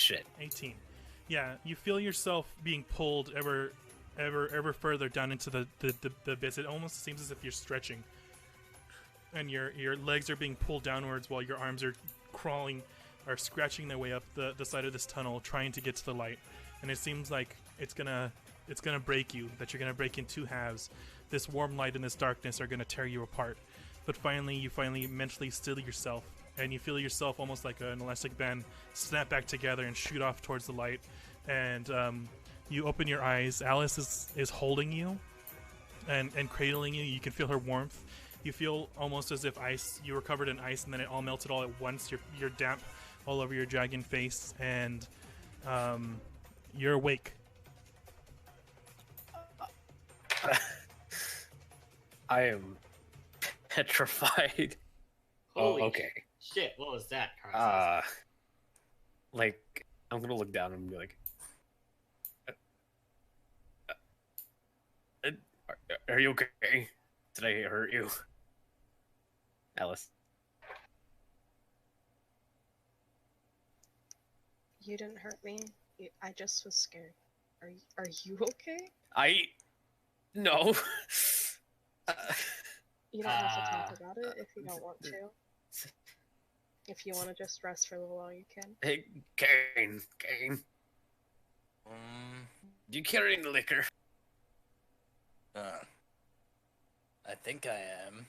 shit. 18. Yeah, you feel yourself being pulled ever further down into the abyss. It almost seems as if you're stretching, and your legs are being pulled downwards while your arms are crawling or scratching their way up the side of this tunnel, trying to get to the light. And it seems like it's gonna break you. That you're gonna break in two halves. This warm light and this darkness are gonna tear you apart. But you finally mentally still yourself, and you feel yourself almost like an elastic band snap back together and shoot off towards the light. And you open your eyes. Alice is holding you and cradling you. You can feel her warmth. You feel almost as if you were covered in ice, and then it all melted all at once. You're damp all over your dragon face, and you're awake. I am petrified. Holy okay. shit, what was that, Carlos? Like, I'm gonna look down and be like, are you okay? Did I hurt you? Alice. You didn't hurt me. I just was scared. Are you okay? No. You don't have to talk about it if you don't want to. If you want to just rest for a little while, you can. Hey, Kane. Do you carry any liquor? I think I am.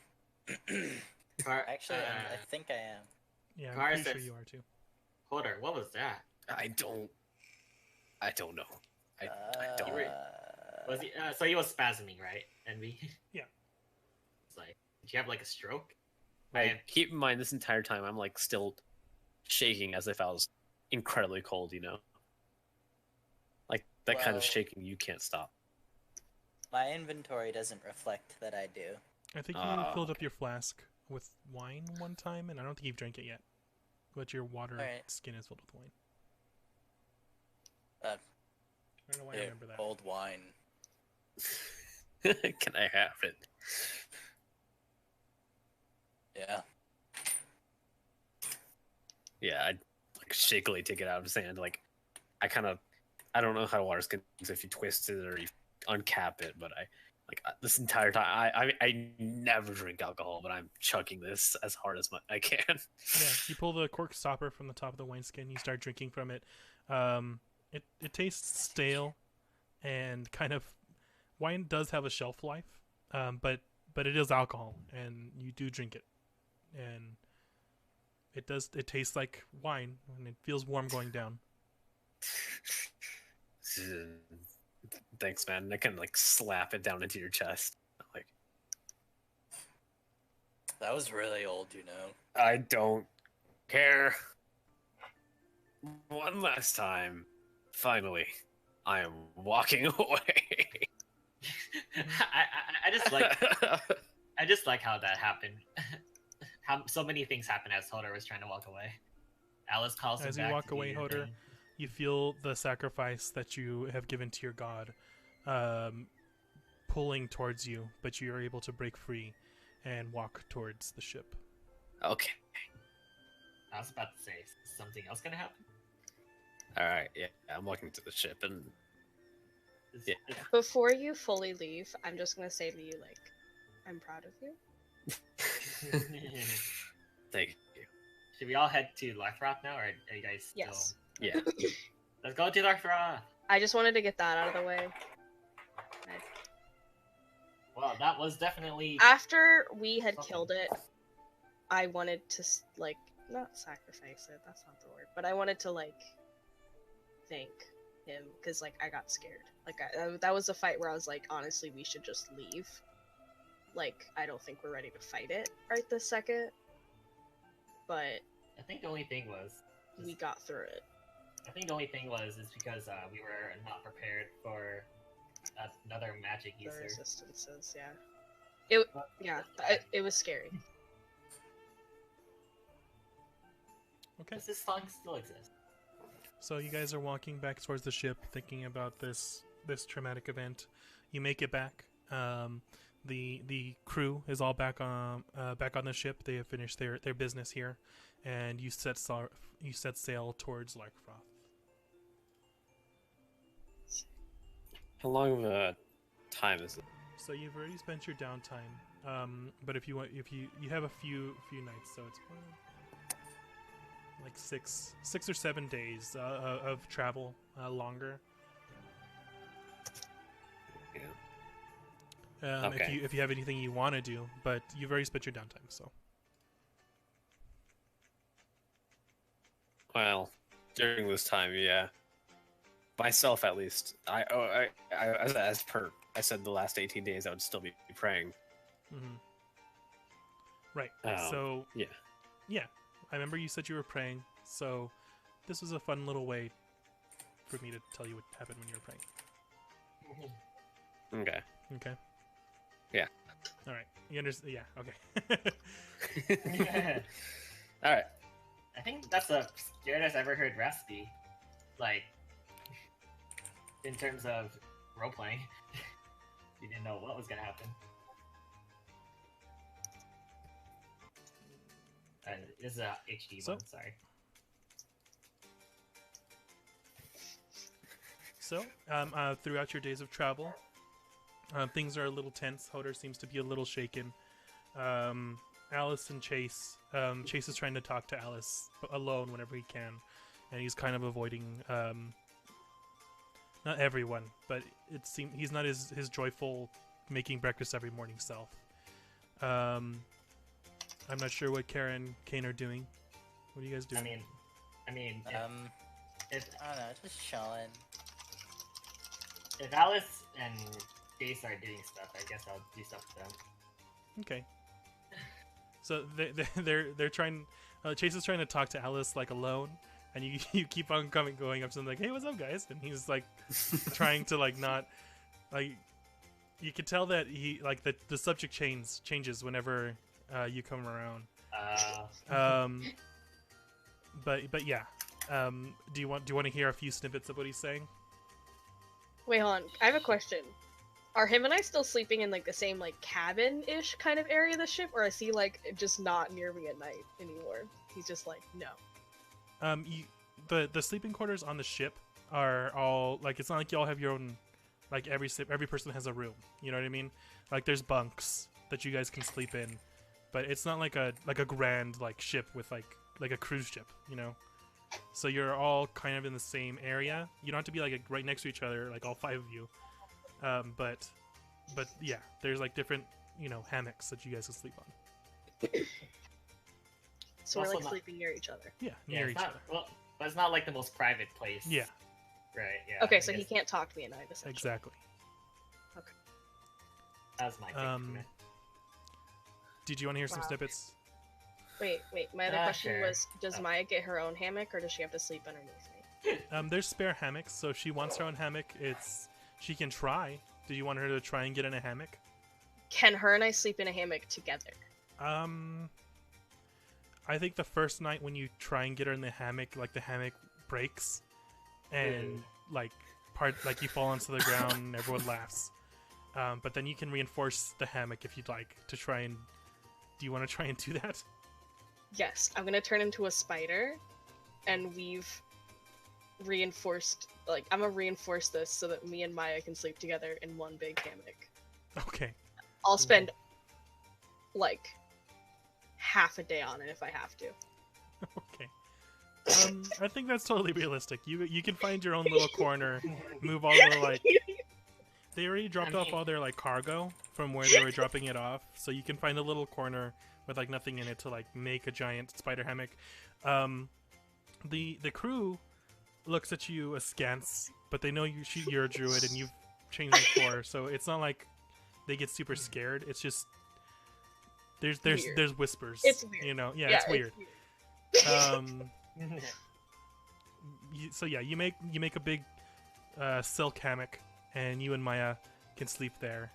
Actually, I think I am. Yeah, Car I'm pretty says- sure you are too. Holder, what was that? I don't know. I don't. Was he? So he was spasming, right? Envy. Yeah. It's like, did you have like a stroke? Keep in mind, this entire time I'm like still shaking as if I was incredibly cold. Like that kind of shaking you can't stop. My inventory doesn't reflect that I do. I think you filled up your flask with wine one time, and I don't think you've drank it yet. But your water skin is filled with wine. I don't know why I remember that. Old wine. Can I have it? Yeah. Yeah, I'd like shakily take it out of his hand. Like, I don't know how water skins if you twist it or you uncap it, but this entire time I never drink alcohol, but I'm chugging this as hard as I can. Yeah, you pull the cork stopper from the top of the wineskin. You start drinking from it. It tastes stale, and kind of wine does have a shelf life, but it is alcohol, and you do drink it, and it tastes like wine, and it feels warm going down. Thanks, man. I can like slap it down into your chest. Like, that was really old, I don't care. One last time. Finally, I am walking away. I just like how that happened. How so many things happened as Hodor was trying to walk away. Alice calls him as back you walk to away, do your Hodor. thing. You feel the sacrifice that you have given to your god pulling towards you, but you are able to break free and walk towards the ship. Okay. I was about to say, is something else gonna happen? Alright, yeah. I'm walking to the ship and... Yeah. Before you fully leave, I'm just gonna say to you, like, I'm proud of you. Thank you. Should we all head to Larthroth now, or are you guys still... Yes. Yeah. Let's go to Larthroth! I just wanted to get that out of the way. Well, that was definitely... After we had killed it, I wanted to, like, not sacrifice it, that's not the word, but I wanted to, like, thank him, because, like, I got scared. Like, that was a fight where I was like, honestly, we should just leave. Like, I don't think we're ready to fight it right this second. But... I think the only thing was... we got through it. I think the only thing was because we were not prepared for another magic The user. resistances, it was scary. Okay. Does this song still exist? So you guys are walking back towards the ship, thinking about this traumatic event. You make it back. The crew is all back on the ship. They have finished their business here, and you set sail towards Larkfroth. How long of a time is it? So you've already spent your downtime. But if you want, if you have a few nights, so it's like six or 7 days of travel longer. Yeah. Okay. If you have anything you want to do, but you've already spent your downtime, so. Well, during this time, yeah. Myself, at least. As per I said, the last 18 days, I would still be praying. Mm-hmm. Right. Yeah. Yeah. I remember you said you were praying, so this was a fun little way for me to tell you what happened when you were praying. Okay. Okay. Yeah. All right. You understand? Yeah. Yeah. All right. I think that's the scariest I've ever heard Ras be. Like, in terms of role playing, you didn't know what was gonna happen. This is a HD one. Sorry. So, throughout your days of travel, things are a little tense. Hodor seems to be a little shaken. Alice and Chase. Chase is trying to talk to Alice alone whenever he can, and he's kind of avoiding not everyone, but it seems he's not his joyful making breakfast every morning self. I'm not sure what Kara and Kane are doing. What are you guys doing? I mean, if I don't know, just chilling. If Alice and Chase are doing stuff, I guess I'll do stuff with them. Okay. So they're trying. Chase is trying to talk to Alice like alone, and you keep on going up to him like, "Hey, what's up, guys?" And he's like trying to like not like. You can tell that he like the subject changes whenever you come around. But yeah. Do you want to hear a few snippets of what he's saying? Wait, hold on. I have a question. Are him and I still sleeping in like the same like cabin-ish kind of area of the ship, or is he like just not near me at night anymore? He's just like, no. The sleeping quarters on the ship are all like, it's not like you all have your own, like every person has a room. You know what I mean? Like there's bunks that you guys can sleep in, but it's not like a grand like ship with like a cruise ship, you know. So you're all kind of in the same area. You don't have to be like right next to each other, like all 5 of you. But yeah, there's like different, you know, hammocks that you guys can sleep on. So we're like sleeping near each other. Yeah, near each other. Well, but it's not like the most private place. Yeah. Right. Yeah. Okay, so he can't talk to me at night. Essentially. Exactly. Okay. That's my take. Did you want to hear some snippets? Wait. My other question was: does Maya get her own hammock, or does she have to sleep underneath me? There's spare hammocks, so if she wants her own hammock, she can try. Do you want her to try and get in a hammock? Can her and I sleep in a hammock together? I think the first night when you try and get her in the hammock, like the hammock breaks, and like you fall onto the ground and everyone laughs. But then you can reinforce the hammock if you'd like to try and. Do you want to try and do that? Yes, I'm gonna turn into a spider, and we've reinforced. Like, I'm gonna reinforce this so that me and Maya can sleep together in one big hammock. Okay. I'll spend like half a day on it if I have to. Okay. I think that's totally realistic. You can find your own little corner, move all the like. They already dropped off all their like cargo from where they were dropping it off, so you can find a little corner with like nothing in it to like make a giant spider hammock. The crew looks at you askance, but they know you're a druid and you've changed before, so it's not like they get super scared. It's just there's whispers. It's weird. You know, yeah, it's weird. So yeah, you make a big silk hammock, and you and Maya can sleep there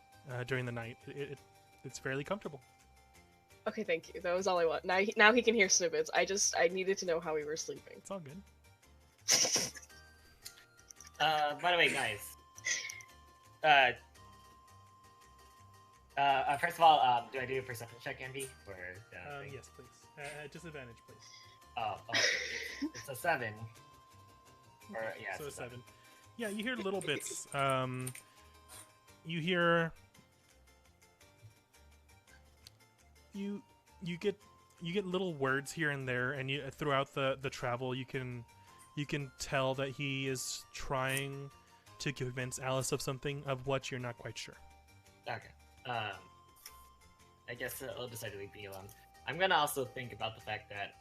during the night. It's fairly comfortable. Okay, thank you. That was all I want. Now he can hear snippets. I needed to know how we were sleeping. It's all good. By the way, guys. First of all, do I do a perception check, Envy? Or yes, please. Disadvantage, please. Oh, it's a 7. Or yeah, so it's a 7. Yeah, you hear little bits. you hear you get little words here and there, and you throughout the travel you can tell that he is trying to convince Alice of something of what you're not quite sure. Okay. I guess I'll decide to leave me alone. I'm gonna also think about the fact that.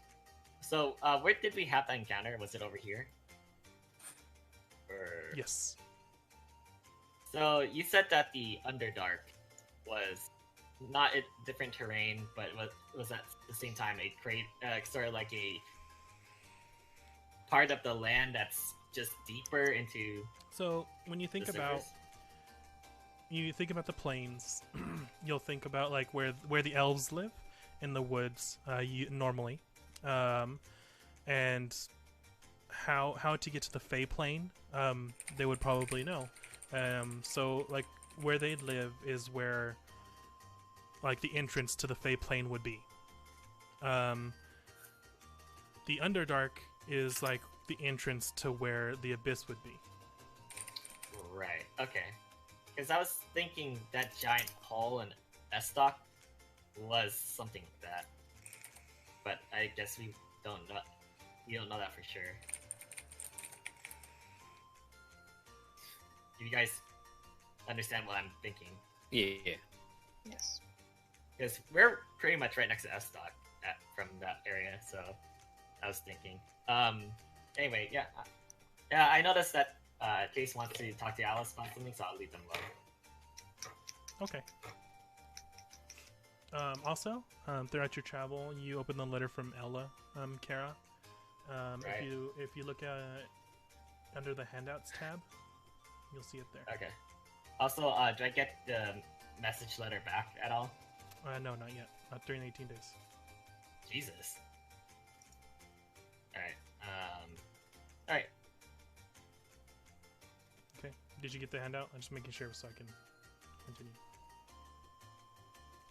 So, where did we have that encounter? Was it over here? Or... Yes. So you said that the Underdark was not a different terrain, but was at the same time sort of like a part of the land that's just deeper into. So when you think about the plains, you'll think about like where the elves live in the woods, normally, and how to get to the Fey Plain. They would probably know. So like where they live is where like the entrance to the Fey Plain would be. The Underdark is like the entrance to where the Abyss would be. Right. Okay. Because I was thinking that giant hole in Estoc was something like that, but I guess we don't know. We don't know that for sure. Do you guys understand what I'm thinking? Yeah. Yes. Because we're pretty much right next to Estoc from that area, so I was thinking. Anyway, yeah. I noticed that Chase wants to talk to Alice about something, so I'll leave them alone. Okay. Also, throughout your travel, you open the letter from Ella, Kara. Right. If you look at under the handouts tab, you'll see it there. Okay. Also, do I get the message letter back at all? No, not yet. Not during 18 days. Jesus. Alright. Alright. Okay. Did you get the handout? I'm just making sure so I can continue.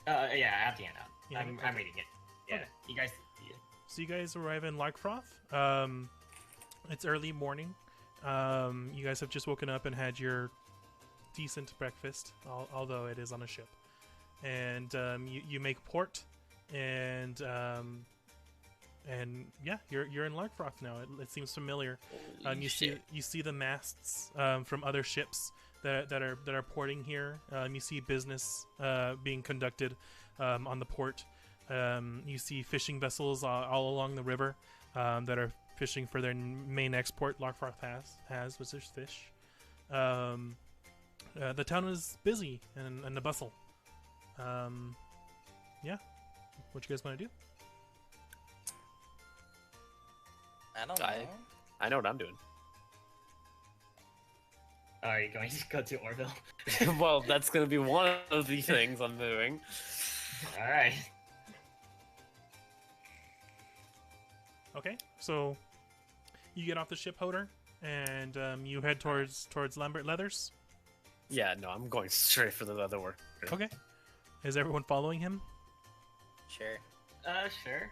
Yeah, I have the handout. Yeah, I'm reading it. Yeah. Okay. You guys. Yeah. So you guys arrive in Larkfroth. It's early morning. You guys have just woken up and had your decent breakfast, although it is on a ship. And you make port, and yeah, you're in Larkfroth now. It seems familiar. You see the masts from other ships that are porting here. You see business being conducted on the port. You see fishing vessels all along the river that are fishing for their main export. Larkfroth has which is fish. The town is busy and a bustle. Yeah. What you guys want to do? I don't know. I know what I'm doing. Are you going to go to Orville? Well, that's going to be one of the things I'm doing. Alright. Okay, so you get off the ship, Hodor, and you head towards Lambert Leathers. Yeah, no, I'm going straight for the leather worker. Okay. Is everyone following him? Sure. Sure.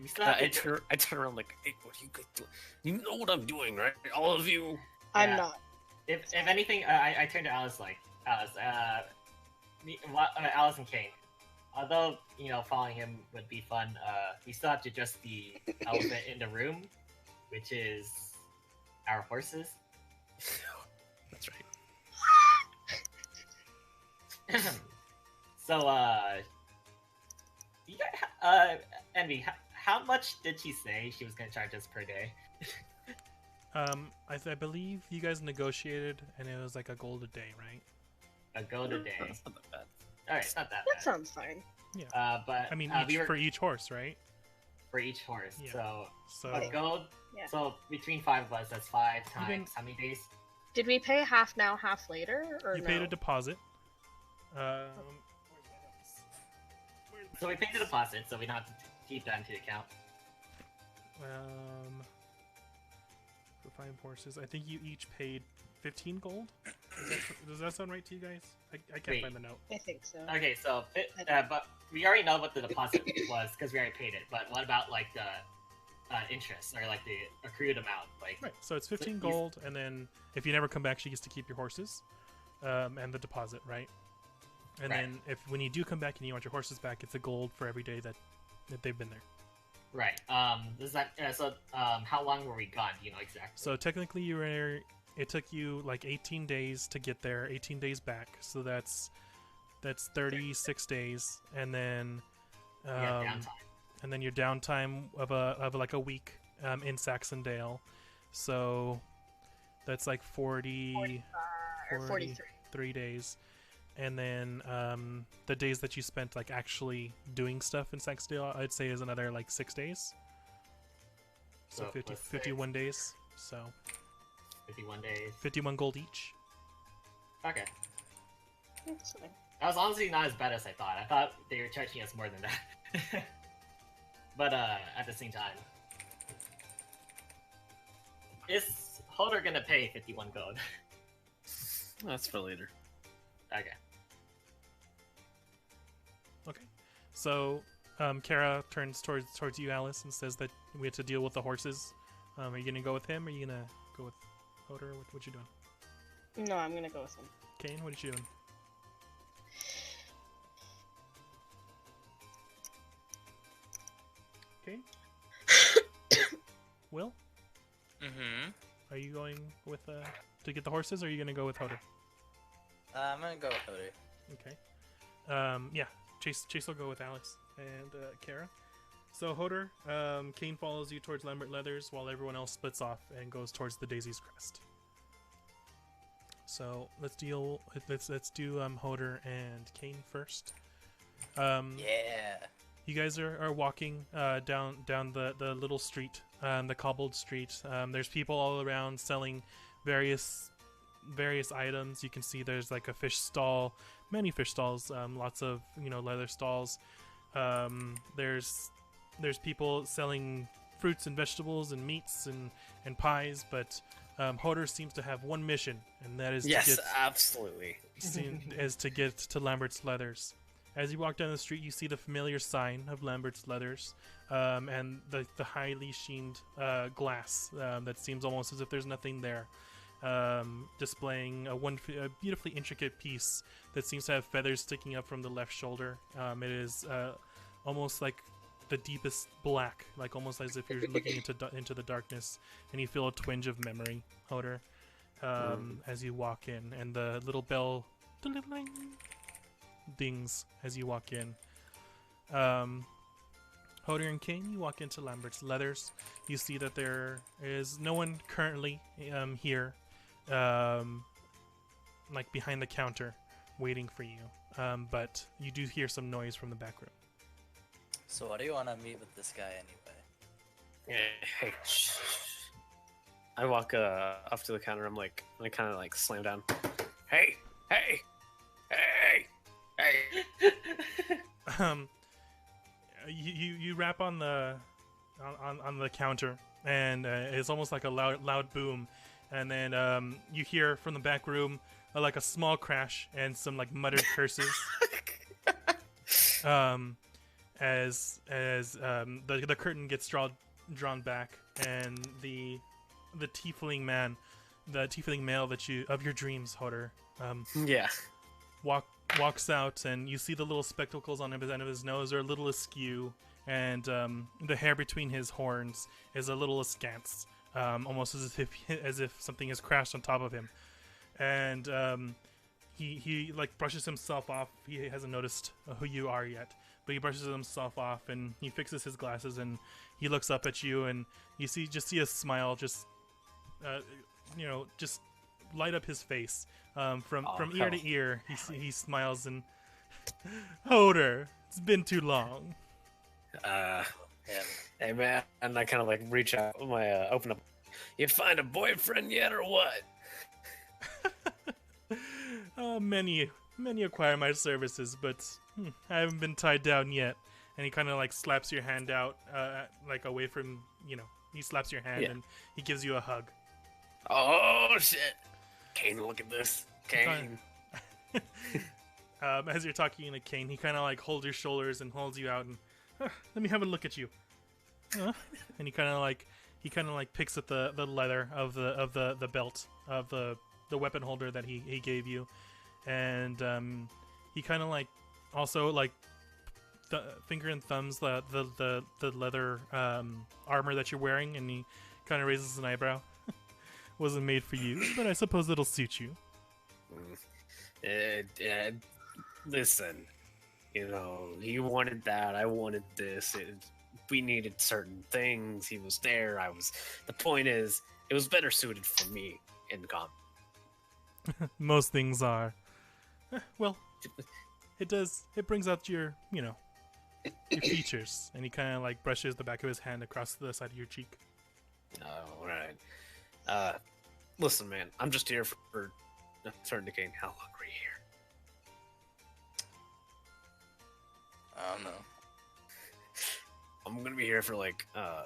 We still I turn around like, hey, what are you guys doing? You know what I'm doing, right? All of you. I'm Yeah. not. If anything, I turn to Alice like, Alice, Alice and Kane. Although, following him would be fun, we still have to address the elephant in the room, which is our horses. That's right. So, you guys, Envy, how much did she say she was going to charge us per day? I believe you guys negotiated, and it was like a gold a day, right? A gold a day. That's not that bad. Alright, it's not that That bad. sounds fine. But I mean, we were for each horse, right? for each horse. Yeah. So So a gold. Yeah. So between 5 of us, that's 5 times Even- how many days? Did we pay half now, half later, or you no? paid a deposit. So we paid the deposit, so we don't have to keep that into account. For 5 horses, I think you each paid 15 gold. Does that sound right to you guys? I can't Wait. find the note. I think so. Okay, so but we already know what the deposit was because we already paid it. But what about like the interest or like the accrued amount? Like Right. So it's 15 So you- gold, and then if you never come back, she gets to keep your horses. and the deposit, right? And then when you do come back and you want your horses back, it's a gold for every day that they've been there. Right. Does that how long were we gone? Do you know exactly? So technically, it took you like 18 days to get there, 18 days back. So that's 36 days, and then downtime. And then your downtime of like a week in Saxondale. So that's like 43 days. And then the days that you spent like actually doing stuff in Saxondale, I'd say is another like 6 days. So 51 days. So 51 days. 51 gold each. Okay. That was honestly not as bad as I thought. I thought they were charging us more than that. But at the same time, is Holder gonna pay 51 gold? That's for later. Okay. Okay. So Kara turns towards you, Alice, and says that we have to deal with the horses. Are you gonna go with him, or are you gonna go with Holder? What you doing? No, I'm gonna go with him. Kane, what are you doing? Okay. Will? Mm-hmm. Are you going with to get the horses, or are you gonna go with Hodor? I'm gonna go with Hodor. Okay. Yeah. Chase will go with Alex and Kara. So Hodor, Kane follows you towards Lambert Leathers, while everyone else splits off and goes towards the Daisy's Crest. So let's do Hodor and Kane first. Yeah. You guys are walking down the little street, the cobbled street. There's people all around selling various items. You can see there's like a fish stall, many fish stalls, lots of leather stalls. There's people selling fruits and vegetables and meats and pies, but Hodor seems to have one mission, and that is absolutely to get to Lambert's Leathers. As you walk down the street, you see the familiar sign of Lambert's Leathers, and the highly sheened glass that seems almost as if there's nothing there, displaying a beautifully intricate piece that seems to have feathers sticking up from the left shoulder. It is almost like the deepest black, like almost as if you're looking into the darkness, and you feel a twinge of memory, Hodor, as you walk in, and the little bell dings as you walk in. Hodor and Kane, you walk into Lambert's Leathers. You see that there is no one currently here, like behind the counter, waiting for you. But you do hear some noise from the back room. So why do you want to meet with this guy anyway? Hey, shh. I walk up to the counter. I kind of like slam down. Hey. You rap on the counter, and it's almost like a loud boom, and then you hear from the back room like a small crash and some like muttered curses. As the curtain gets drawn back, and the tiefling male of your dreams, Hodor, walks out, and you see the little spectacles on the end of his nose are a little askew, and the hair between his horns is a little askance, almost as if something has crashed on top of him, and he like brushes himself off. He hasn't noticed who you are yet, but he brushes himself off, and he fixes his glasses, and he looks up at you, and you see a smile just light up his face. From ear to ear, he smiles, and Hodor, it's been too long. Hey man, and I kind of like reach out, open up. You find a boyfriend yet, or what? Many acquire my services, but I haven't been tied down yet. And he kind of like slaps your hand out, like away from he slaps your hand, and he gives you a hug. Oh shit! Kane, look at this. Kane. As you're talking to Kane, he kind of like holds your shoulders and holds you out, and let me have a look at you. And he kind of like picks at the leather of the belt of the the weapon holder that he gave you, and he kind of like also like finger and thumbs the leather armor that you're wearing, and he kind of raises an eyebrow. Wasn't made for you, but I suppose it'll suit you. Listen, you know, he wanted that, I wanted this. We needed certain things. He was there. I was. The point is, it was better suited for me in combat. Most things are. Well, it does. It brings out your, you know, your features, and he kind of like brushes the back of his hand across the side of your cheek. All right. Listen, man, I'm just here for turn to gain. How long were you here? I don't know. I'm gonna be here for like I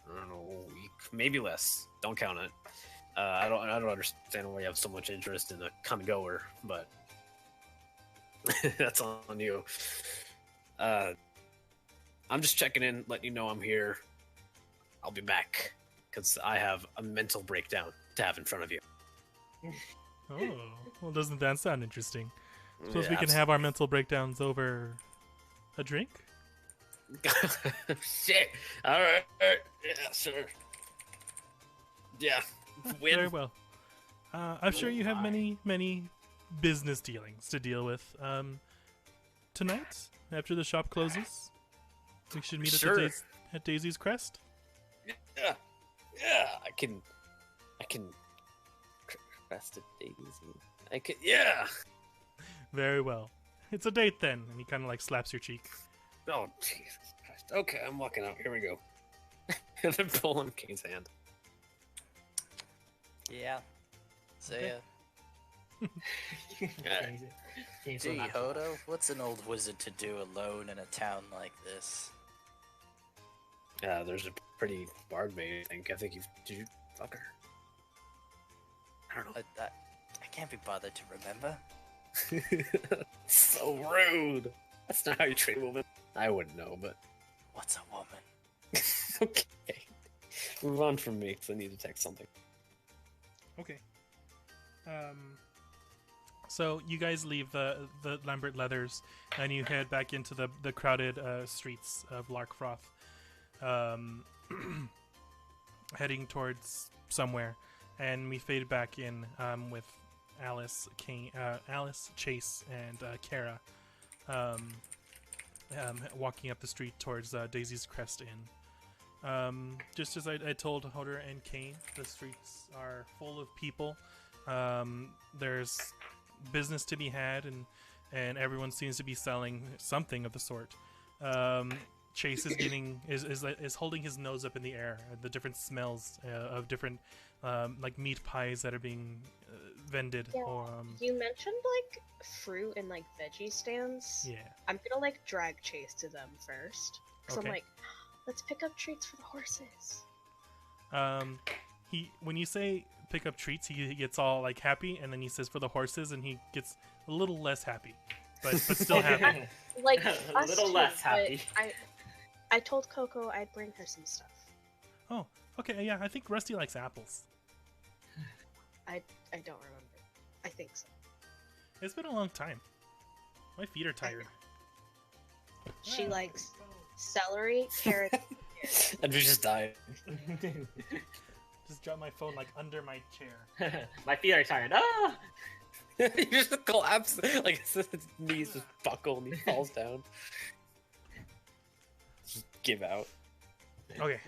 don't know, a week, maybe less. Don't count it. I don't understand why you have so much interest in a come and goer, but that's on you. I'm just checking in, letting you know I'm here. I'll be back because I have a mental breakdown to have in front of you. Oh, well, doesn't that sound interesting? Suppose Yeah, we can have our mental breakdowns over a drink? Shit. All right. Yeah, sure. Yeah. Win. Very well. I'm sure you have many business dealings to deal with. Tonight, after the shop closes, we should meet Sure. at Daisy's Crest. Yeah. Yeah. I can crest a daisy. I can. Yeah. Very well. It's a date then, and he kind of like slaps your cheek. Oh Jesus Christ. Okay, I'm walking out. Here we go. And then pulling Kane's hand. Yeah. See Okay. ya. James Gee, will not- Hodo, what's an old wizard to do alone in a town like this? Yeah, there's a pretty barmaid. I think did you fuck her? I don't know. I can't be bothered to remember. So rude. That's not how you treat a woman. I wouldn't know, but What's a woman? okay. Move on from me, because I need to text something. Okay. So you guys leave the Lambert Leathers, and you head back into the crowded streets of Larkfroth, heading towards somewhere. And we fade back in with Alice, Chase, and Kara, walking up the street towards Daisy's Crest Inn. Just as I told Hodor and Kane, the streets are full of people. There's business to be had, and everyone seems to be selling something of the sort. Chase is holding his nose up in the air at the different smells of different like meat pies that are being vended. Yeah. Or You mentioned like fruit and like veggie stands. yeah. I'm gonna like drag Chase to them first, because Okay. I'm like, let's pick up treats for the horses. When you say pick up treats, he gets all like happy, and then he says for the horses, and he gets a little less happy, but still happy. Like A us little too, less but happy. I told Coco I'd bring her some stuff. Oh, okay, yeah. I think Rusty likes apples. I don't remember. I think so. It's been a long time. My feet are tired. She likes celery, carrots. And we just died. Just drop my phone like under my chair. My feet are tired. Ah! He just collapse, like his knees just buckle and he falls down. Just give out. Okay.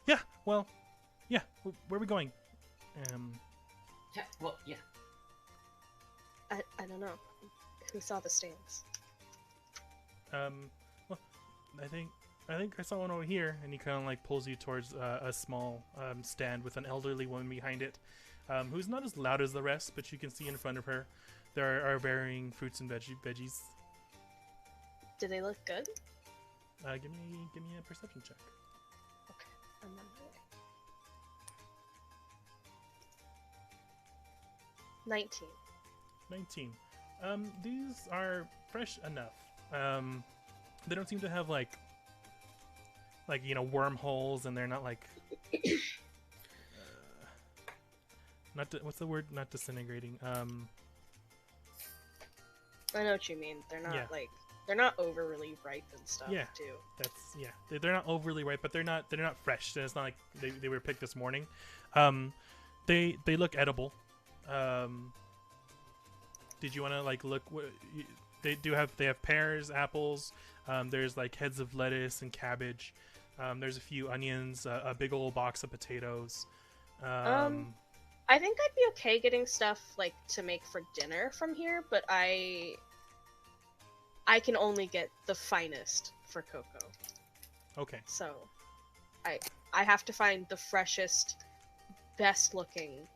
Yeah. Well. Yeah. Where are we going? Yeah, well, yeah. I don't know. Who saw the stands? Well, I think I saw one over here, and he kind of like pulls you towards a small stand with an elderly woman behind it, who's not as loud as the rest, but you can see in front of her there are varying fruits and veggies. Do they look good? Give me a perception check. Okay, I'm on my way. 19. 19. These are fresh enough. They don't seem to have like wormholes, and they're not like what's the word? Not disintegrating. I know what you mean. They're not Yeah. like they're not overly ripe and stuff Yeah. too. They're not overly ripe, but they're not fresh. It's not like they were picked this morning. They look edible. Did you want to like look? They have pears, apples. There's like heads of lettuce and cabbage. There's a few onions, a big old box of potatoes. I think I'd be okay getting stuff like to make for dinner from here, but I can only get the finest for cocoa. Okay. So I have to find the freshest, best looking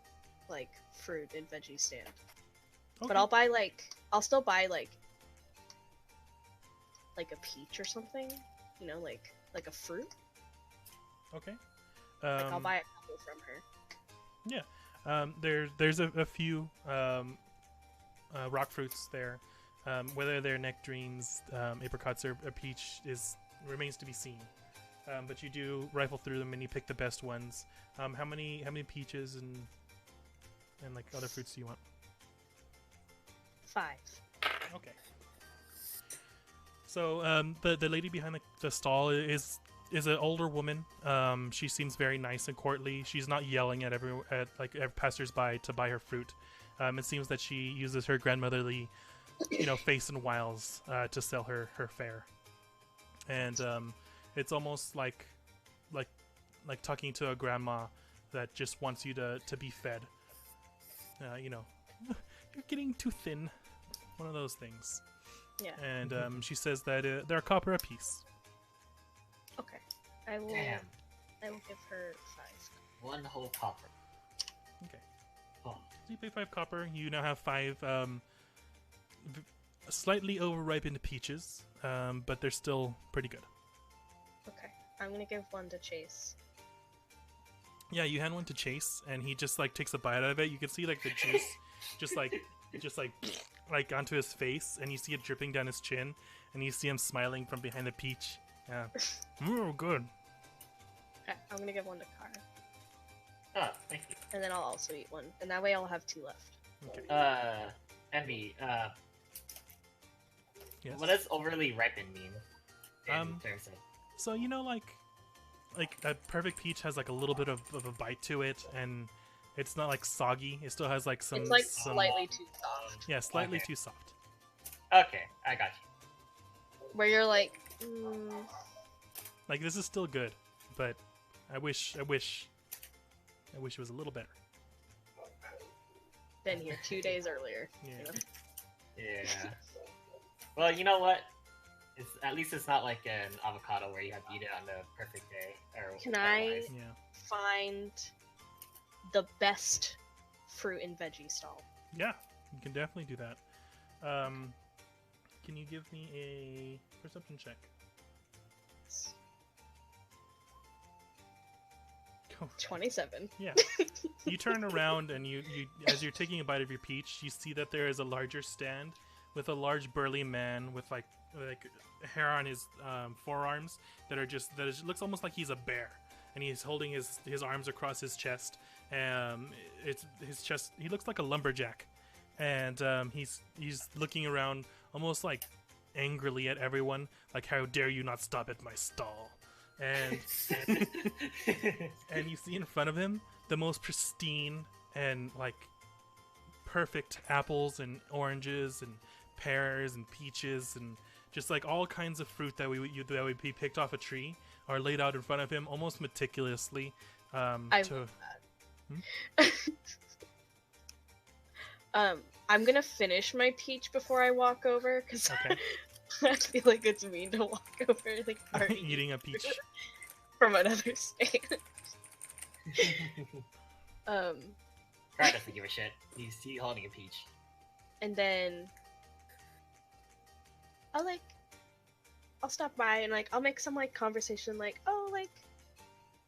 like fruit and veggie stand. Okay. But I'll still buy like a peach or something, you know, like a fruit. Okay. Like I'll buy a couple from her. Yeah. There's a few rock fruits there. Whether they're nectarines, apricots, or a peach remains to be seen. But you do rifle through them and you pick the best ones. How many peaches and like other fruits do you want? 5. Okay. So the lady behind the stall is an older woman. She seems very nice and courtly. She's not yelling at passersby to buy her fruit. It seems that she uses her grandmotherly, face and wiles to sell her fare. And it's almost like talking to a grandma that just wants you to be fed. You're getting too thin. One of those things. Yeah. And she says that they're a copper apiece. Okay. I will give her 5. 1 whole copper. Okay. Oh. So you pay 5 copper. You now have 5 slightly overripened peaches, but they're still pretty good. Okay. I'm gonna give 1 to Chase. Yeah, you hand one to Chase, and he just takes a bite out of it. You can see the juice just onto his face, and you see it dripping down his chin, and you see him smiling from behind the peach. Yeah. Good. Okay, I'm gonna give 1 to Car. Oh, thank you. And then I'll also eat 1. And that way I'll have 2 left. Okay. Envy, Yes. what does overly ripened mean? In terms of... So like a perfect peach has a little bit of a bite to it, and it's not soggy. It still has some. It's slightly too soft. Yeah, slightly Okay. too soft. Okay, I got you. Where you're like, This is still good, but I wish it was a little better. been here 2 days earlier. Yeah. You know? Yeah. Well, you know what? At least it's not like an avocado where you have to eat it on the perfect day. Can I otherwise. Yeah. find the best fruit and veggie stall? Yeah, you can definitely do that. Can you give me a perception check? 27. Yeah. You turn around and you as you're taking a bite of your peach, you see that there is a larger stand with a large burly man with like hair on his forearms that looks almost like he's a bear, and he's holding his arms across his chest. It's his chest. He looks like a lumberjack, and he's looking around almost angrily at everyone, like, how dare you not stop at my stall. And and you see in front of him the most pristine and perfect apples and oranges and pears and peaches and just all kinds of fruit that would be picked off a tree are laid out in front of him almost meticulously. I'm gonna finish my peach before I walk over because Okay. I feel like it's mean to walk over already Eating a peach. from another state. Brad doesn't give a shit. He's holding a peach. And then I'll stop by and I'll make some conversation oh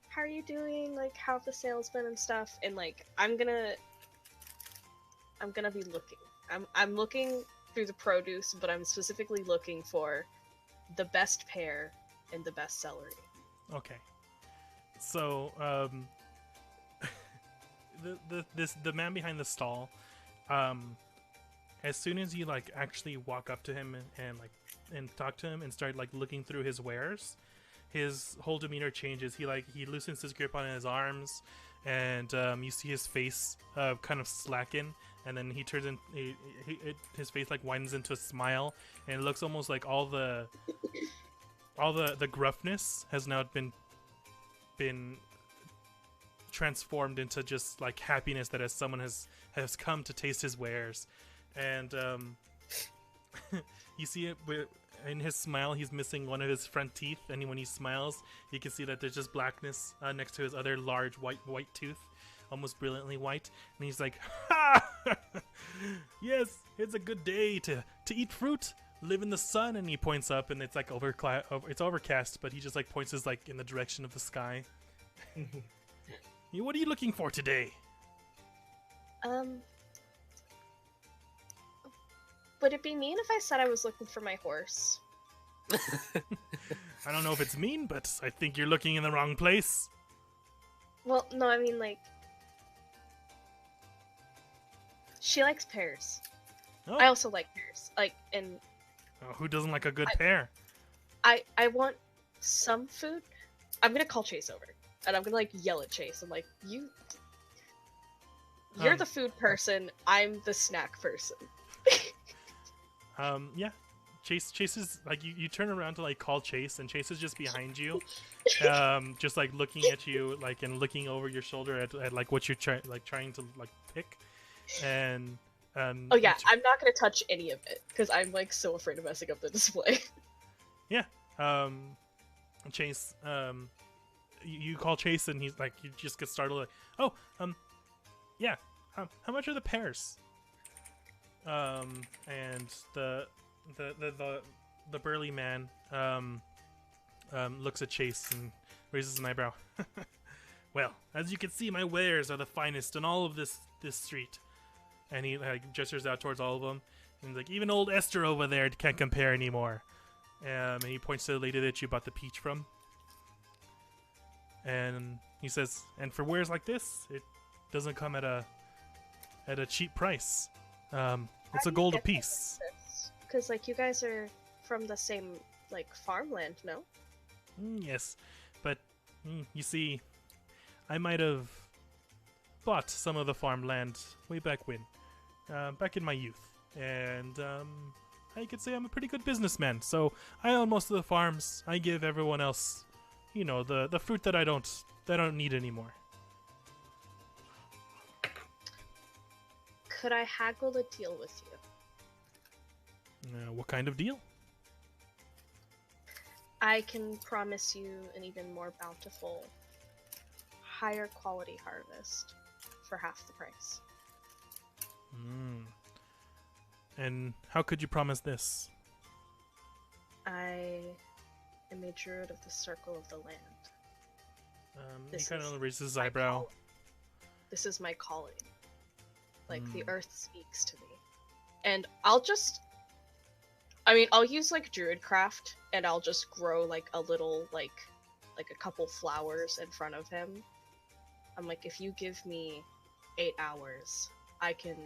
how are you doing, how have the sales been and stuff, and I'm gonna be looking. I'm looking through the produce, but I'm specifically looking for the best pear and the best celery. Okay. So the man behind the stall, as soon as you like actually walk up to him and talk to him and start like looking through his wares, his whole demeanor changes. He loosens his grip on his arms, and you see his face kind of slacken, and then he turns in his face like widens into a smile, and it looks almost like all the gruffness has now been transformed into just like happiness that as someone has come to taste his wares. And you see it in his smile. He's missing one of his front teeth, and when he smiles, you can see that there's just blackness next to his other large white tooth, almost brilliantly white. And he's like, "Ha! Yes, it's a good day to eat fruit, live in the sun." And he points up, and it's like it's overcast, but he just like points his like in the direction of the sky. What are you looking for today? Would it be mean if I said I was looking for my horse? I don't know if it's mean, but I think you're looking in the wrong place. Well, no, I mean, like, she likes pears. Oh. I also like pears. Like, and who doesn't like a good pear? I want some food. I'm gonna call Chase over, and I'm gonna like yell at Chase. I'm like, you're the food person. I'm the snack person. Yeah. Chase is like you turn around to like call Chase, and Chase is just behind you, just like looking at you, like, and looking over your shoulder at like what you're trying to like pick, and oh yeah, I'm not gonna touch any of it because I'm like so afraid of messing up the display. Yeah. Chase, you call Chase, and he's like, you just get startled, like, oh, yeah, how much are the pears? And the burly man looks at Chase and raises an eyebrow. Well, as you can see, my wares are the finest in all of this street. And he like gestures out towards all of them, and he's like, even old Esther over there can't compare anymore. And he points to the lady that you bought the peach from. And he says, and for wares like this, it doesn't come at a cheap price. It's a gold a piece. Because like you guys are from the same like farmland, no? Yes, but you see, I might have bought some of the farmland way back when, back in my youth, and I could say I'm a pretty good businessman. So I own most of the farms. I give everyone else, you know, the fruit that I don't need anymore. Could I haggle a deal with you? What kind of deal? I can promise you an even more bountiful, higher quality harvest for half the price. And how could you promise this? I am a druid of the Circle of the Land. He kind of raises his eyebrow. This is my calling. Like, the earth speaks to me. And I'll use, like, druidcraft, and I'll just grow, like, a little, like a couple flowers in front of him. I'm like, if you give me 8 hours, I can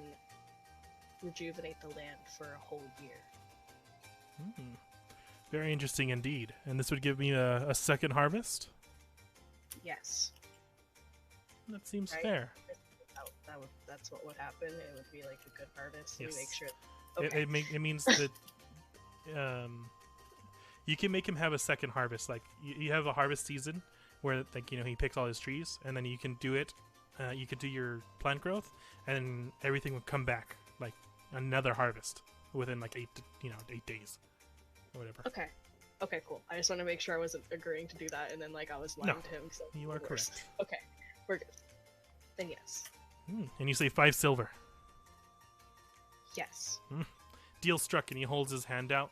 rejuvenate the land for a whole year. Very interesting indeed. And this would give me a second harvest? Yes. That seems right? fair. That's what would happen. It would be like a good harvest. Yes. We make sure. Okay. It means that you can make him have a second harvest. Like you have a harvest season where, like, you know, he picks all his trees, and then you can do it. You could do your plant growth, and everything would come back like another harvest within like 8 days or whatever. Okay, cool. I just want to make sure I wasn't agreeing to do that, and then like I was lying to him. So you are correct. Okay, we're good. Then yes. And you say 5 silver. Yes. Deal struck, and he holds his hand out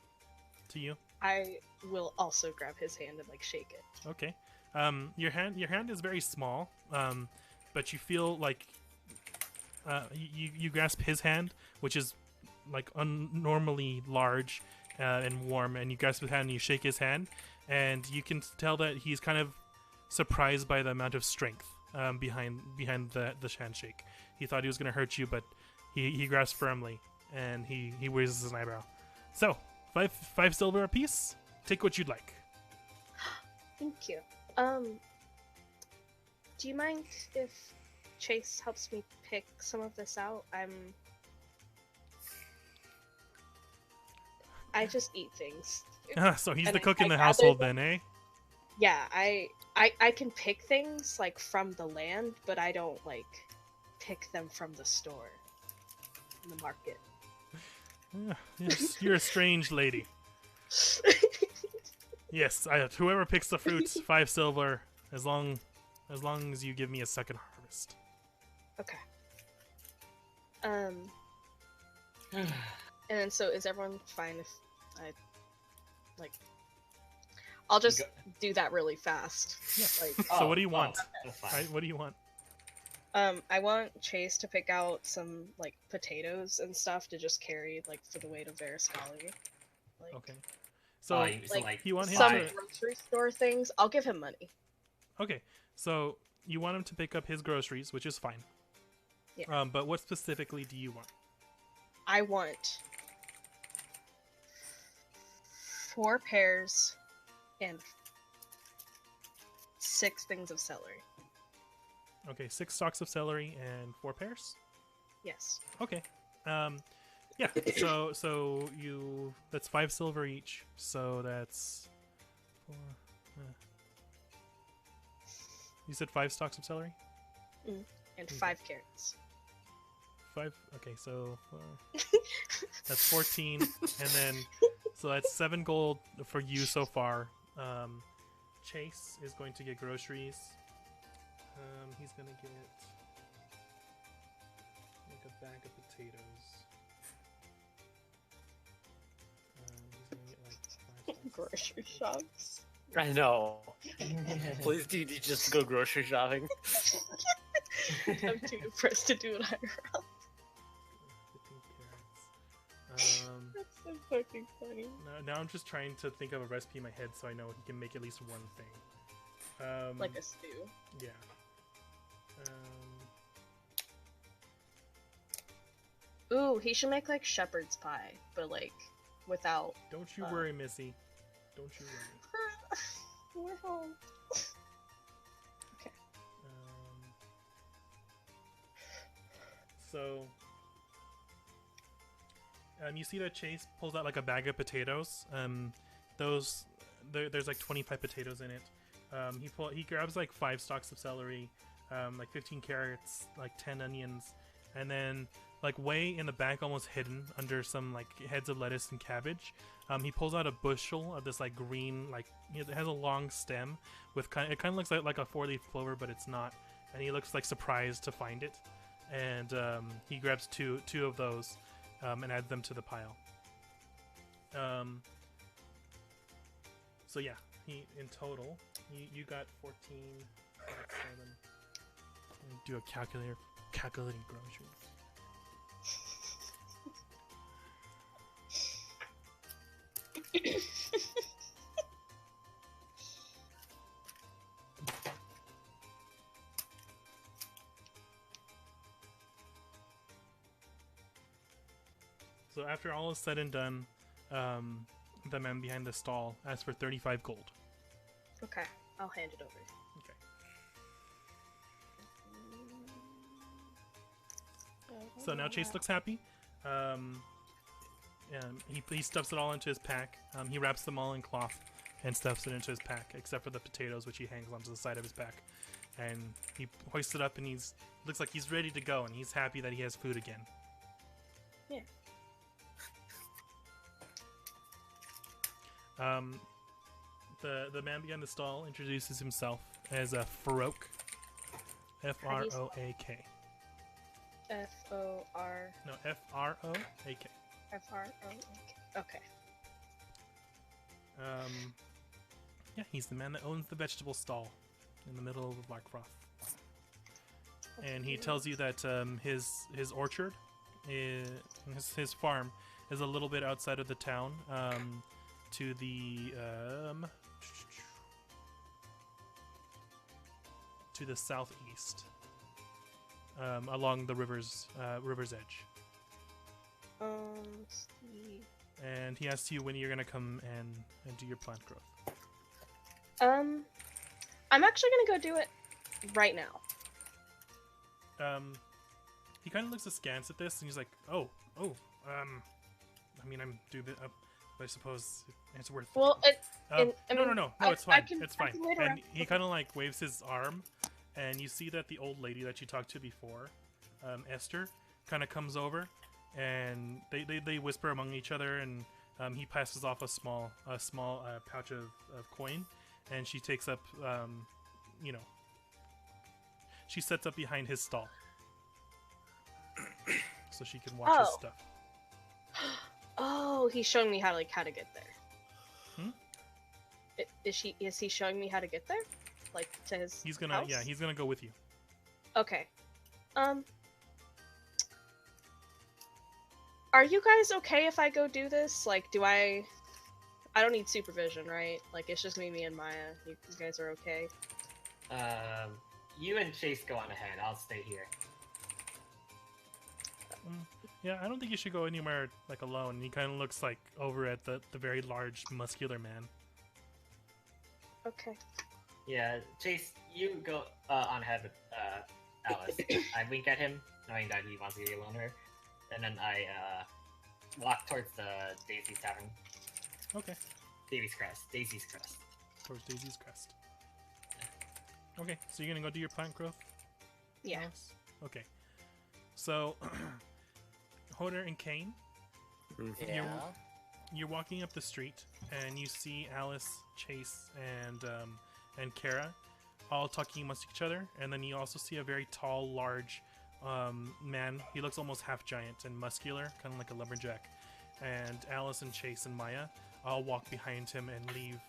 to you. I will also grab his hand and like shake it. Okay. Your hand is very small, but you feel like you grasp his hand, which is like unnormally large and warm, and you grasp his hand and you shake his hand, and you can tell that he's kind of surprised by the amount of strength behind the handshake. He thought he was gonna hurt you, but he grasps firmly and he raises an eyebrow. So five silver apiece. Take what you'd like. Thank you. Do you mind if Chase helps me pick some of this out? I just eat things. So he's And the cook in the gather household them. then, eh? Yeah, I can pick things like from the land, but I don't like pick them from the store, in the market. Yes, you're a strange lady. Yes, whoever picks the fruits, 5 silver, as long as you give me a second harvest. Okay. And then so is everyone fine if I like? I'll just do that really fast. Yeah. Like, So what do you want? That's fine. Right, what do you want? I want Chase to pick out some like potatoes and stuff to just carry like for the way to Veriscali. Like, Okay. So you want him some to... grocery store things. I'll give him money. Okay, so you want him to pick up his groceries, which is fine. Yeah. But what specifically do you want? I want 4 pears and 6 things of celery. Okay, 6 stalks of celery and 4 pears? Yes. Okay. Yeah, so you... That's 5 silver each, so that's... 4... You said 5 stalks of celery? And 5 carrots. 5... Okay, so... that's 14, and then... So that's 7 gold for you so far. Chase is going to get groceries. He's gonna get like a bag of potatoes. He's gonna get like 5 stalks. Grocery shops. I know. Please, do you just go grocery shopping? I'm too depressed to do it IRL. 15 carrots. That's so fucking funny. Now I'm just trying to think of a recipe in my head so I know he can make at least one thing. Like a stew. Yeah. Ooh, he should make like shepherd's pie, but like without. Don't you worry, Missy. Don't you worry. Well. So, you see that Chase pulls out like a bag of potatoes. There's like 25 potatoes in it. He grabs like 5 stalks of celery, like 15 carrots, like 10 onions, and then like way in the back, almost hidden under some like heads of lettuce and cabbage, he pulls out a bushel of this like green, like it has a long stem with it kind of looks like a 4-leaf clover, but it's not, and he looks like surprised to find it, and he grabs two of those and adds them to the pile. So yeah, in total you got 14. 7. Do a calculating groceries. So after all is said and done, the man behind the stall asks for 35 gold. Okay, I'll hand it over. Okay. So now Chase looks happy. He stuffs it all into his pack. He wraps them all in cloth and stuffs it into his pack, except for the potatoes, which he hangs onto the side of his pack. And he hoists it up, and looks like he's ready to go, and he's happy that he has food again. Yeah. The man behind the stall introduces himself as a Farouk. F-R-O-A-K. F-O-R... No, F-R-O-A-K. F-R-O-A-K. Okay. Yeah, he's the man that owns the vegetable stall in the middle of Blackfroth. And he tells you that his orchard, his farm, is a little bit outside of the town, to the to the southeast, along the river's edge. Let's see. And he asks you when you're gonna come and do your plant growth. I'm actually gonna go do it right now. He kind of looks askance at this, and he's like, I mean, I'm doing it up, but I suppose it's worth. Well, no, it's fine. It's fine. And around. he kind of like waves his arm, and you see that the old lady that you talked to before, Esther, kind of comes over, and they whisper among each other, and he passes off a small pouch of coin, and she takes up, she sets up behind his stall, so she can watch his stuff. Oh, he's showing me how to get there. Hmm? Is he showing me how to get there? Like to his He's gonna house? Yeah, he's gonna go with you. Okay. Are you guys okay if I go do this? Like, I don't need supervision, right? Like, it's just me and Maya. You guys are okay? You and Chase go on ahead. I'll stay here. Yeah, I don't think you should go anywhere like alone. He kind of looks like over at the very large, muscular man. Okay. Yeah, Chase, you go on ahead with Alice. I wink at him, knowing that he wants to be alone with her, and then I walk towards the Daisy's Tavern. Okay. Daisy's Crest. Towards Daisy's Crest. Okay, so you're gonna go do your plant growth? Yeah. Alice? Okay. So, Hodor and Kane, Yeah. you're walking up the street, and you see Alice, Chase, and Kara all talking amongst each other, and then you also see a very tall, large man. He looks almost half giant and muscular, kind of like a lumberjack. And Alice and Chase and Maya all walk behind him and leave,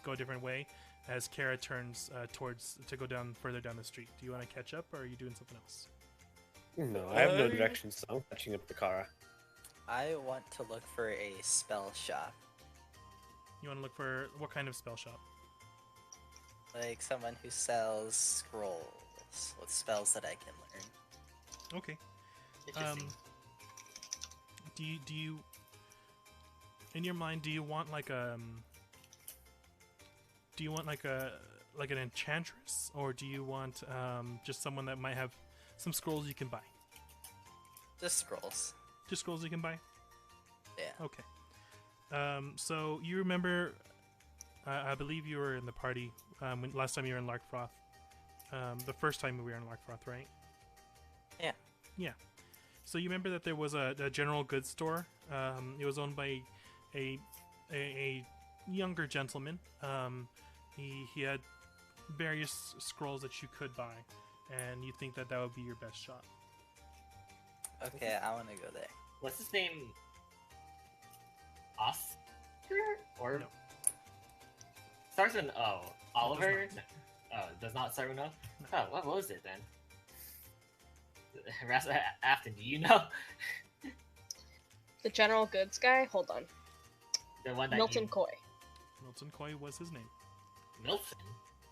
go a different way, as Kara turns to go further down the street. Do you want to catch up, or are you doing something else? No, I have no direction, so I'm catching up to Kara. I want to look for a spell shop. You want to look for what kind of spell shop? Like someone who sells scrolls with spells that I can learn. Okay. Interesting. Do you in your mind, do you want like an enchantress, or do you want just someone that might have some scrolls you can buy? Just scrolls. Just scrolls you can buy? Yeah. Okay. So you remember, I believe you were in the party last time you were in Larkfroth. The first time we were in Larkfroth, right? Yeah. Yeah. So you remember that there was a general goods store. It was owned by a younger gentleman. He had various scrolls that you could buy, and you think that would be your best shot. Okay, I want to go there. What's his name? Oscar? Or No. starts with an O. Oliver? Does not. Oh, does not start with an O? No. Oh, what was it then? Afton, do you know? The general goods guy? Hold on. The one that Milton you... Coy. Milton Coy was his name. Milton?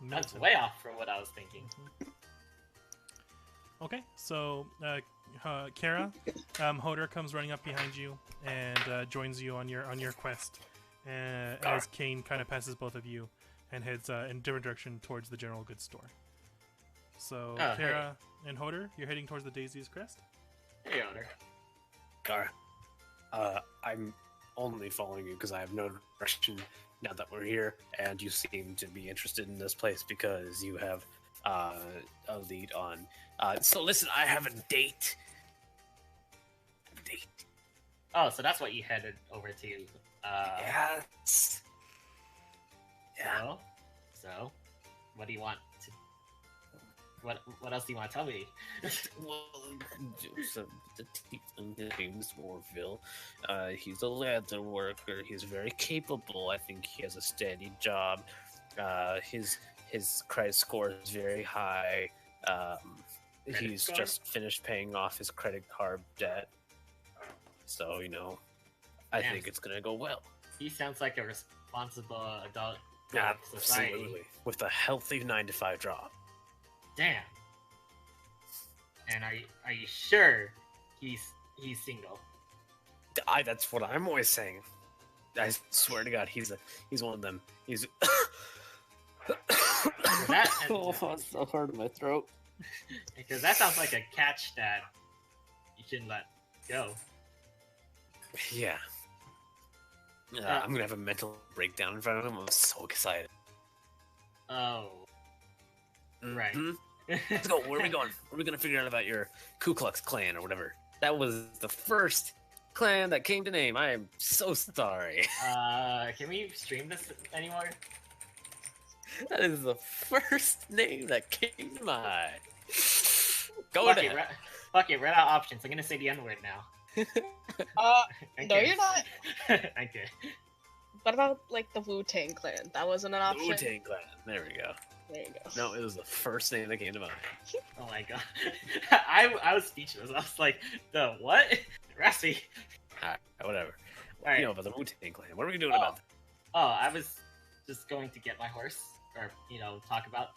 That's Milton. way off from what I was thinking. Okay, so Kara, Hodor comes running up behind you and joins you on your quest. As Kane kind of passes both of you and heads in different direction towards the general goods store. So Kara and Hodor, you're heading towards the Daisy's Crest. Hey, Honor. Kara, I'm only following you because I have no direction now that we're here, and you seem to be interested in this place because you have a lead on. So listen, I have a date. Oh, so that's what you headed over to. Yes. Yeah. So, what do you want to... What else do you want to tell me? Well, so the name's Morville. He's a leather worker. He's very capable. I think he has a steady job. His credit score is very high. He's just finished paying off his credit card debt. So, I think it's gonna go well. He sounds like a responsible adult. Society. Absolutely. With a healthy 9-to-5 job. Damn. And are you sure he's single? That's what I'm always saying. I swear to God, he's one of them. He's. That Oh, it's so hard in my throat. because that sounds like a catch that you shouldn't let go. Yeah. I'm gonna have a mental breakdown in front of him. I'm so excited. Oh. Right. Mhm. Let's go. Where are we going? Where are we gonna figure out about your Ku Klux Klan or whatever? That was the first clan that came to name. I am so sorry. Can we stream this anymore? That is the first name that came to mind. Go Fuck to it, hell. fuck it, we're out of options. I'm gonna say the N-word now. No, you're not. Okay. What about like the Wu-Tang Clan? That wasn't an option. Wu-Tang Clan. There we go. There you go. No, it was the first name that came to mind. Oh my god. I was speechless. I was like, the what? Raspy. Alright, whatever. Alright. You know about the Wu-Tang Clan. What are we doing about that? Oh, I was just going to get my horse. Or, talk about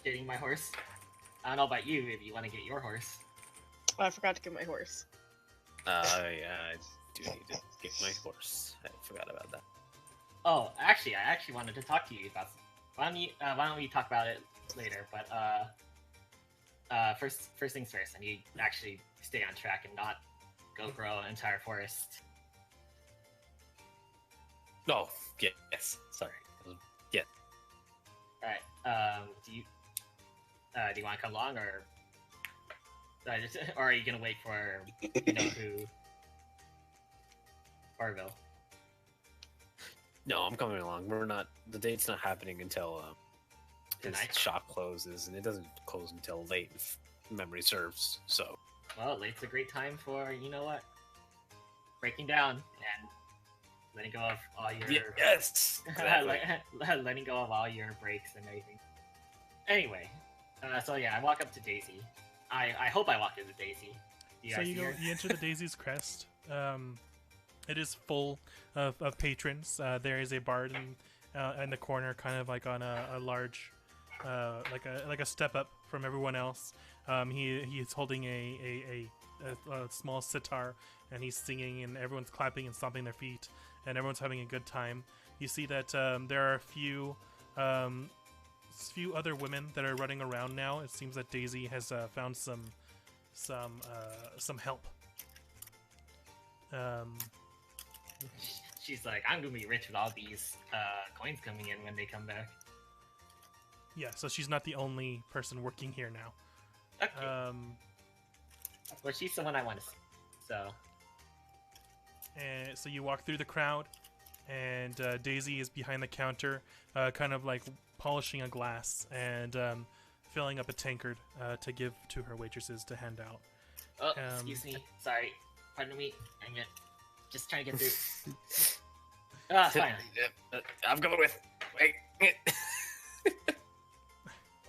getting my horse. I don't know about you, if you want to get your horse. Oh, I forgot to get my horse. Yeah, I do need to get my horse. I forgot about that. Oh, I actually wanted to talk to you about something. Why don't we talk about it later? But first things first, I need to actually stay on track and not go grow an entire forest. Oh, yes. Sorry. Yeah. All right. Do you want to come along, or are you gonna wait for who? Orville. No, I'm coming along. The date's not happening until his Tonight? shop closes, and it doesn't close until late, if memory serves. So, Well, late's a great time for breaking down and letting go of all your yes, exactly. letting go of all your breaks and everything. Anyway, so yeah, I walk up to Daisy. I hope I walk into Daisy. Do you So guys you see go, her? you enter the Daisy's Crest. It is full of patrons. There is a bard in the corner, kind of like on a large, like a step up from everyone else. He is holding a small sitar, and he's singing, and everyone's clapping and stomping their feet, and everyone's having a good time. You see that there are a few other women that are running around now. It seems that Daisy has found some help. She's like, I'm gonna be rich with all these coins coming in when they come back. Yeah, so she's not the only person working here now. Okay. Well, she's the one I want to see. So. And so you walk through the crowd, and Daisy is behind the counter, kind of like polishing a glass and filling up a tankard to give to her waitresses to hand out. Oh, excuse me. Sorry. Pardon me. I'm just trying to get through. Fine. I'm going with. Wait.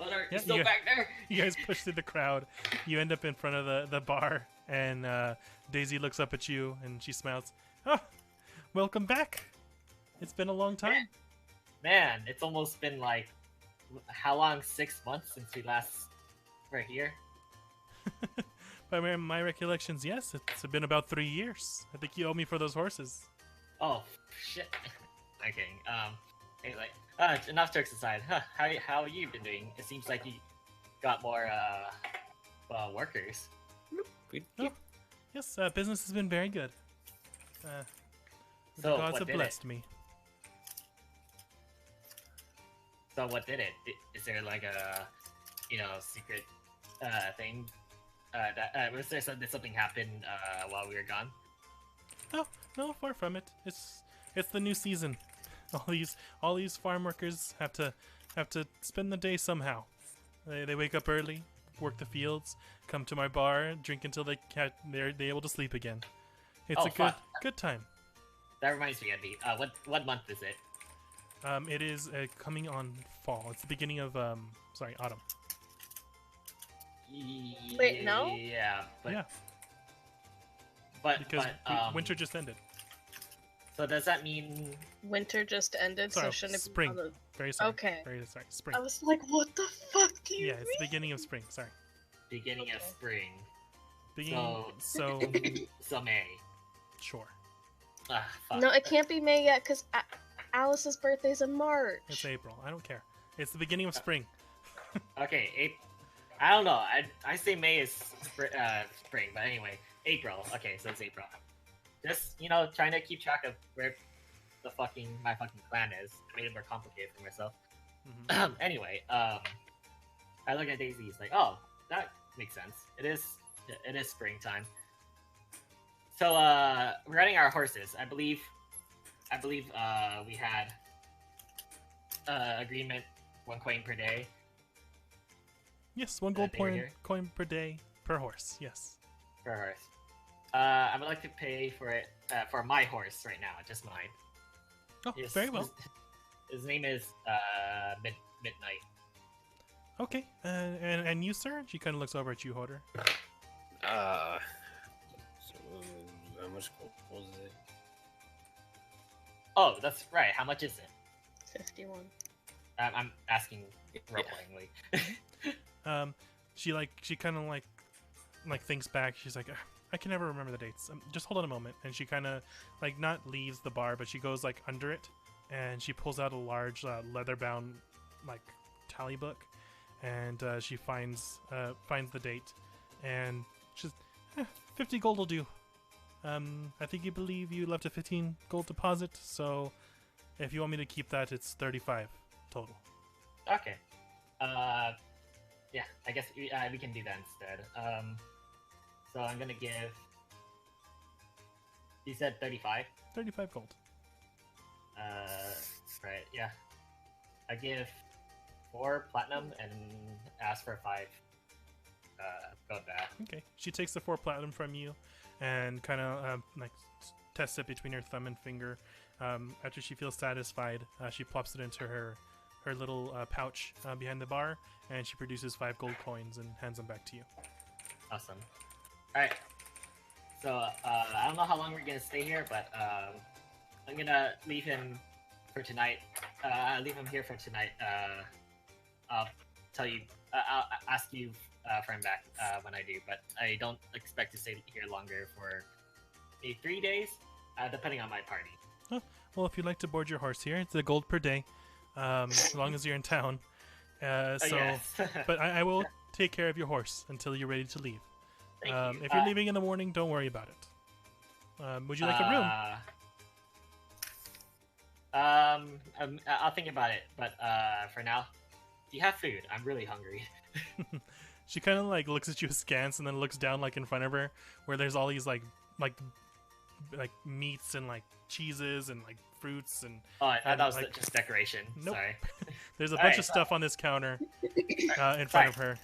Well, are you Yeah, still back there? You guys push through the crowd. You end up in front of the bar, and Daisy looks up at you, and she smiles. Oh, welcome back. It's been a long time. Man, it's almost been like, how long? 6 months since we last were here? By my recollections, yes, it's been about 3 years. I think you owe me for those horses. Oh, shit. Okay, anyway, enough jokes aside. Huh, how have you been doing? It seems like you got more, workers. Oh, yes, business has been very good. The So, gods what have did blessed me. So what did it? Is there like a, secret, thing? Did something happen, while we were gone? Oh, no, far from it. It's the new season. All these farm workers have to spend the day somehow. They wake up early, work the fields, come to my bar, drink until they're able to sleep again. It's a good time. That reminds me, Andy. What month is it? It is coming on fall. It's the beginning of autumn. Wait, no? Yeah, but Yeah, because but winter just ended. So does that mean? Winter just ended, Sorry, so shouldn't it spring. be? Very sorry. Okay. Very sorry. Spring. I was like, what the fuck do you Yeah, mean? it's the beginning of spring. Sorry. Beginning of Okay. spring. Beginning. So So May. sure. Ah, fuck. No, it can't be May yet, because Alice's birthday's in March. It's April. I don't care. It's the beginning of spring. Okay, I don't know. I say May is spring, but anyway, April. Okay, so it's April. Just trying to keep track of where my fucking clan is. I made it more complicated for myself. Mhm. Anyway, I look at Daisy. It's like, oh, that makes sense. It is springtime. So regarding our horses, I believe we had agreement 1 coin per day. Yes, 1 gold they were point here? coin per day per horse. Yes. Per horse. I would like to pay for it for my horse right now, just mine. Oh, very well. His name is Midnight. Okay. And you, sir? She kind of looks over at you, Hodor. So how much gold is it? Oh, that's right. How much is it? 51. I'm asking role-playingly. She kind of like thinks back. She's like, I can never remember the dates. Just hold on a moment. And she kind of not leaves the bar, but she goes under it, and she pulls out a large leather-bound tally book, and she finds the date, and she's 50 gold will do. I think you believe you left a 15 gold deposit, so if you want me to keep that, it's 35 total. Okay. Yeah, I guess we can do that instead. So I'm gonna give. You said 35. 35 gold. Right. Yeah. I give 4 platinum and ask for 5. Gold back. Okay. She takes the 4 platinum from you, and kind of tests it between her thumb and finger. After she feels satisfied, she plops it into her little pouch behind the bar, and she produces 5 gold coins and hands them back to you. Awesome. Alright. So, I don't know how long we're gonna stay here, but I'm gonna leave him for tonight. I'll leave him here for tonight. I'll tell you, I'll ask you for him back when I do, but I don't expect to stay here longer for maybe 3 days, depending on my party. Oh, well, if you'd like to board your horse here, it's a gold per day, as long as you're in town. Yes. But I will take care of your horse until you're ready to leave. Thank you. If you're leaving in the morning, don't worry about it. Would you like a room? I'll think about it, but for now, do you have food? I'm really hungry. She kind of looks at you askance and then looks down in front of her, where there's all these like meats and cheeses and fruits and. Oh, I thought that was just decoration. Nope. Sorry. There's a bunch of stuff on this counter in front of her.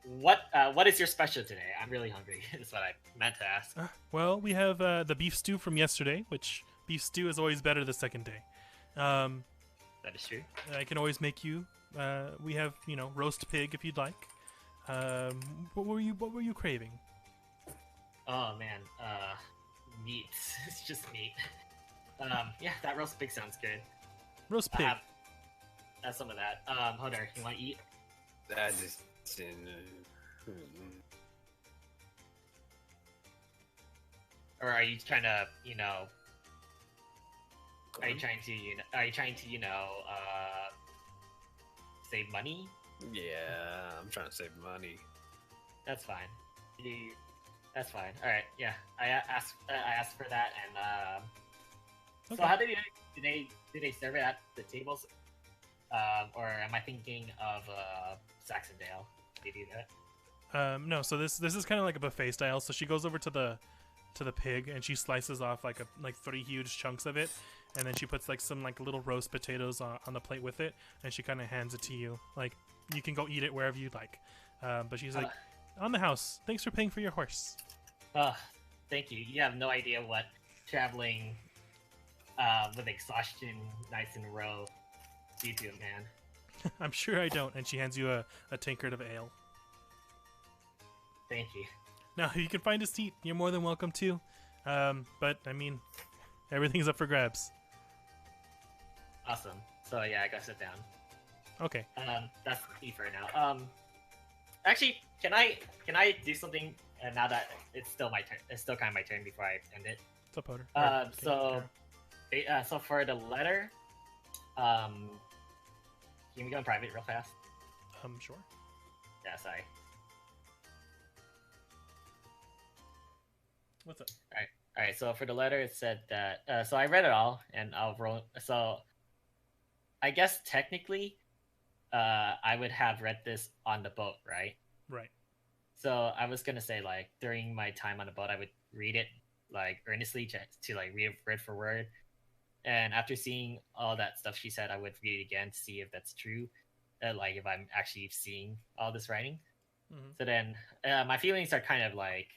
What is your special today? I'm really hungry. Is what I meant to ask. Well, we have the beef stew from yesterday, which beef stew is always better the second day. That is true. I can always make you. We have roast pig if you'd like. What were you craving? Oh man, meat. It's just meat. Yeah, that roast pig sounds good. Roast pig. Have some of that. Hold on, you want to eat? Or are you trying to, Are you trying to, save money? Yeah, I'm trying to save money. That's fine. That's fine. All right. Yeah, I asked for that, and Okay. so how did they serve it at the tables, or am I thinking of Saxondale? Did they do that? No. So this is kind of like a buffet style. So she goes over to the pig and she slices off like 3 huge chunks of it, and then she puts some little roast potatoes on the plate with it, and she kind of hands it to you. You can go eat it wherever you'd like. But she's like, on the house. Thanks for paying for your horse. Thank you. You have no idea what traveling with exhaustion nights in a row do to a man. I'm sure I don't. And she hands you a tankard of ale. Thank you. Now, if you can find a seat, you're more than welcome to. But I mean, Everything's up for grabs. Awesome. So yeah, I gotta sit down. Okay. That's E for now. Actually, can I do something now that it's still my turn? It's still kind of my turn before I end it. What's up, Potter? So for the letter, can we go in private real fast? Sure. Yeah, sorry. What's up? All right. So for the letter, it said that. So I read it all, and I'll roll. So I guess technically, I would have read this on the boat, right? Right. So I was gonna say like during my time on the boat, I would read it like earnestly to like read it word for word. And after seeing all that stuff she said, I would read it again to see if that's true, like if I'm actually seeing all this writing. Mm-hmm. So then, my feelings are kind of like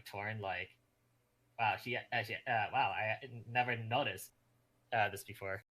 torn. Like, wow, wow, I never noticed this before.